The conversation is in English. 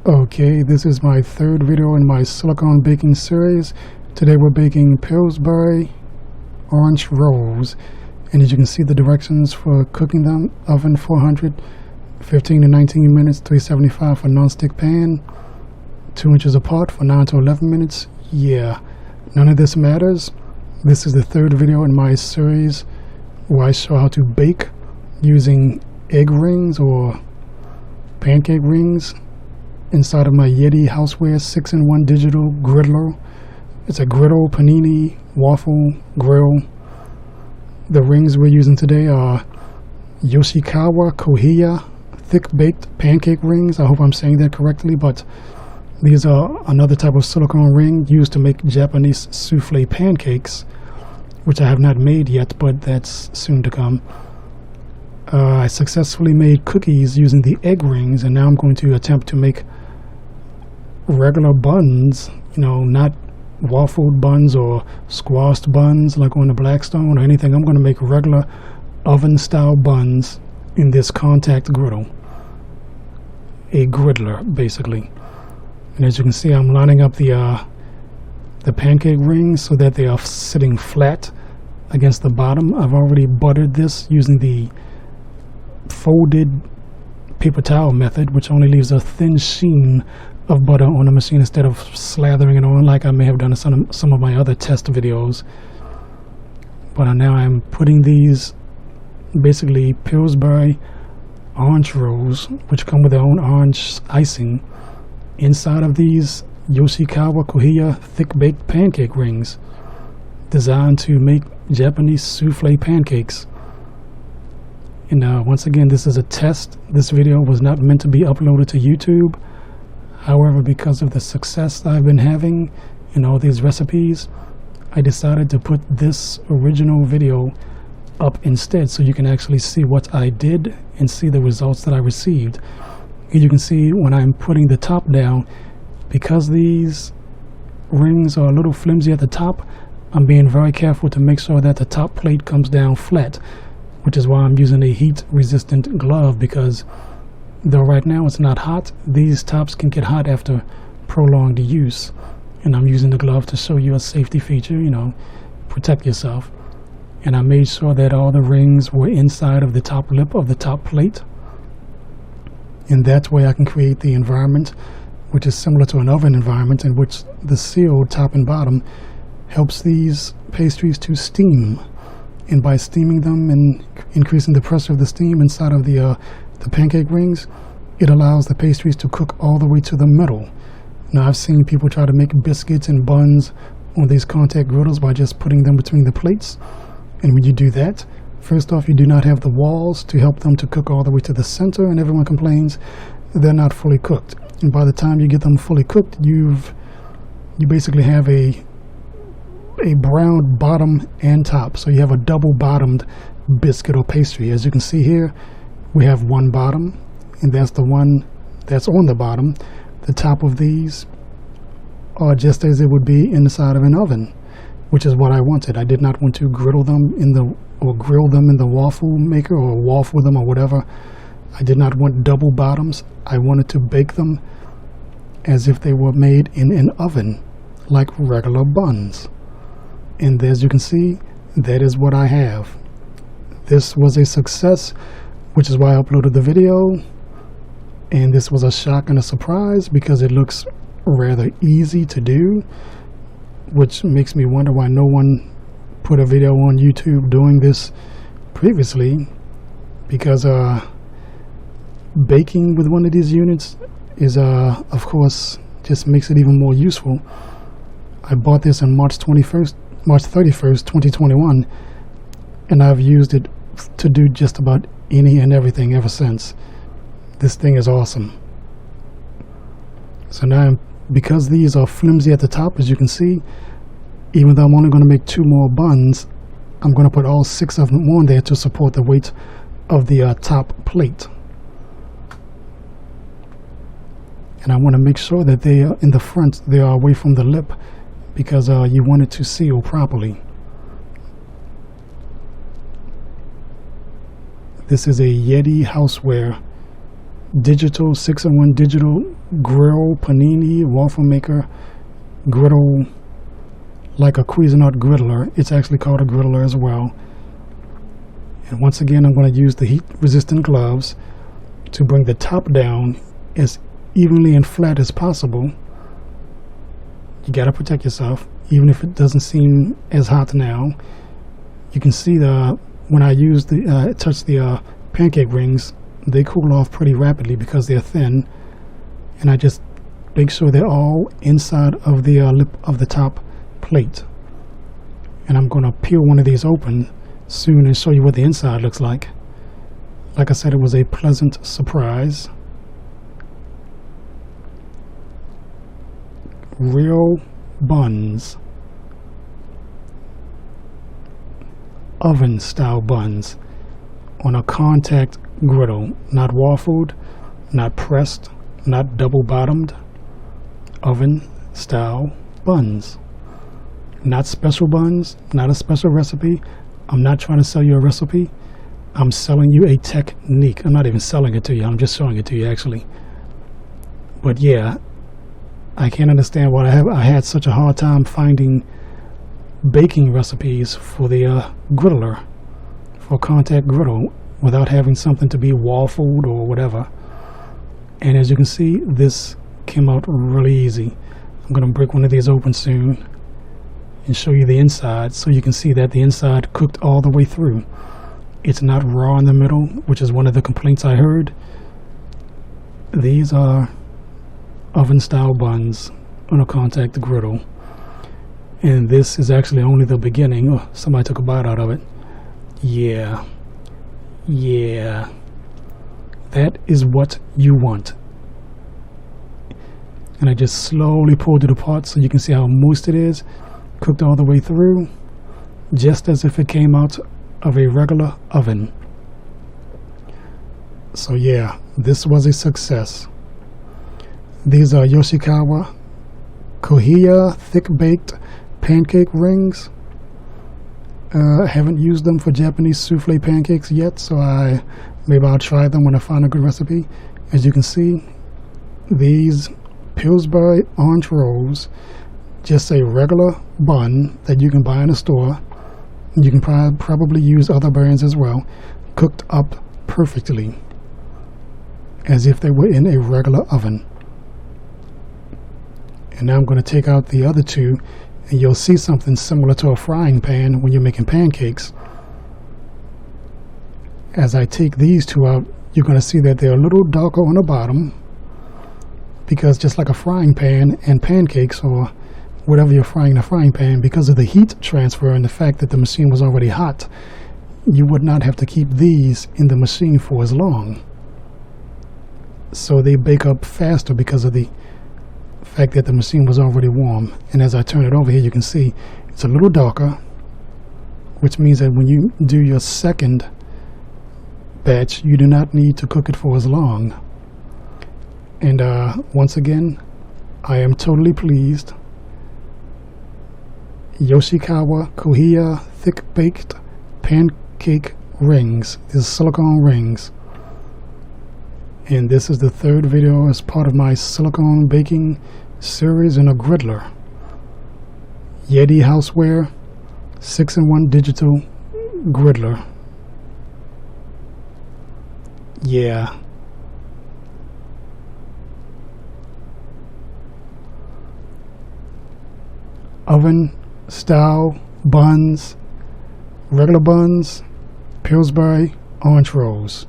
Okay, this is my third video in my silicone baking series. Today we're baking Pillsbury orange rolls, and as you can see the directions for cooking them: oven 400, 15 to 19 minutes, 375 for non-stick pan, 2 inches apart for 9 to 11 minutes. Yeah, none of this matters. This is the third video in my series where I show how to bake using egg rings or pancake rings inside of my Yedi houseware 6-in-1 digital griddler. It's a Griddle, Panini, Waffle, Grill. The rings we're using today are Yoshikawa Kohiya thick baked pancake rings. I hope I'm saying that correctly, but these are another type of silicone ring used to make Japanese souffle pancakes, which I have not made yet, but that's soon to come. I successfully made cookies using the egg rings, and now I'm going to attempt to make regular buns, not waffled buns or squashed buns like on the Blackstone or anything. I'm going to make regular oven style buns in this contact griddle, a griddler basically. And as you can see, I'm lining up the pancake rings so that they are sitting flat against the bottom. I've already buttered this using the folded paper towel method, which only leaves a thin sheen of butter on the machine instead of slathering it on like I may have done in some of my other test videos. But now I'm putting these basically Pillsbury orange rolls, which come with their own orange icing, inside of these Yoshikawa Kohiya thick baked pancake rings designed to make Japanese souffle pancakes. And once again, this is a test. This video was not meant to be uploaded to YouTube. However, because of the success I've been having in all these recipes, I decided to put this original video up instead so you can actually see what I did and see the results that I received. As you can see, when I'm putting the top down, because these rings are a little flimsy at the top, I'm being very careful to make sure that the top plate comes down flat, which is why I'm using a heat-resistant glove, because though right now it's not hot, these tops can get hot after prolonged use. And I'm using the glove to show you a safety feature, protect yourself. And I made sure that all the rings were inside of the top lip of the top plate. And that way I can create the environment, which is similar to an oven environment, in which the sealed top and bottom helps these pastries to steam. And by steaming them and increasing the pressure of the steam inside of the pancake rings, it allows the pastries to cook all the way to the middle. Now, I've seen people try to make biscuits and buns on these contact griddles by just putting them between the plates. And when you do that, first off, you do not have the walls to help them to cook all the way to the center, and everyone complains they're not fully cooked. And by the time you get them fully cooked, you basically have a browned bottom and top. So you have a double bottomed biscuit or pastry. As you can see here, we have one bottom, and that's the one that's on the bottom. The top of these are just as it would be inside of an oven, which is what I wanted. I did not want to grill them in the Waffle Maker or waffle them or whatever. I did not want double bottoms. I wanted to bake them as if they were made in an oven, like regular buns. And as you can see, that is what I have. This was a success, which is why I uploaded the video. And this was a shock and a surprise because it looks rather easy to do, which makes me wonder why no one put a video on YouTube doing this previously, because baking with one of these units is of course just makes it even more useful. I bought this on March 31st, 2021, and I've used it to do just about any and everything ever since. This thing is awesome. So now, because these are flimsy at the top, as you can see, even though I'm only going to make 2 more buns, I'm going to put all 6 of them on there to support the weight of the top plate. And I want to make sure that they are in the front, they are away from the lip, because you want it to seal properly. This is a Yedi houseware digital 6-in-1 digital grill, Panini, Waffle Maker, Griddle, like a Cuisinart Griddler. It's actually called a Griddler as well. And once again, I'm going to use the heat-resistant gloves to bring the top down as evenly and flat as possible. You got to protect yourself, even if it doesn't seem as hot now. You can see when I use touch the pancake rings, they cool off pretty rapidly because they're thin, and I just make sure they're all inside of the lip of the top plate. And I'm going to peel one of these open soon and show you what the inside looks like. Like I said, it was a pleasant surprise. Real buns, oven style buns on a contact griddle, not waffled, not pressed, not double bottomed. Oven style buns, not special buns, not a special recipe. I'm not trying to sell you a recipe. I'm selling you a technique. I'm not even selling it to you, I'm just showing it to you actually. But yeah, I can't understand why I had such a hard time finding baking recipes for the Griddler, for contact griddle, without having something to be waffled or whatever. And as you can see, this came out really easy. I'm going to break one of these open soon and show you the inside so you can see that the inside cooked all the way through. It's not raw in the middle, which is one of the complaints I heard. These are oven style buns on a contact griddle, and this is actually only the beginning. Oh, somebody took a bite out of it. Yeah, that is what you want. And I just slowly pulled it apart so you can see how moist it is, cooked all the way through, just as if it came out of a regular oven. So yeah, this was a success. These are Yoshikawa Kohiya thick baked pancake rings. I haven't used them for Japanese souffle pancakes yet, so maybe I'll try them when I find a good recipe. As you can see, these Pillsbury orange rolls, just a regular bun that you can buy in a store. You can probably use other brands as well, cooked up perfectly as if they were in a regular oven. And now I'm going to take out the other two, and you'll see something similar to a frying pan when you're making pancakes. As I take these two out, you're going to see that they're a little darker on the bottom, because just like a frying pan and pancakes, or whatever you're frying in a frying pan, because of the heat transfer and the fact that the machine was already hot, you would not have to keep these in the machine for as long. So they bake up faster because of the fact that the machine was already warm. And as I turn it over here, you can see it's a little darker, which means that when you do your second batch, you do not need to cook it for as long. And once again, I am totally pleased. Yoshikawa Kohiya thick baked pancake rings. These are silicone rings. And this is the third video as part of my silicone baking series in a Griddler. Yedi houseware, 6-in-1 digital Griddler. Yeah. Oven style buns, regular buns, Pillsbury orange rolls.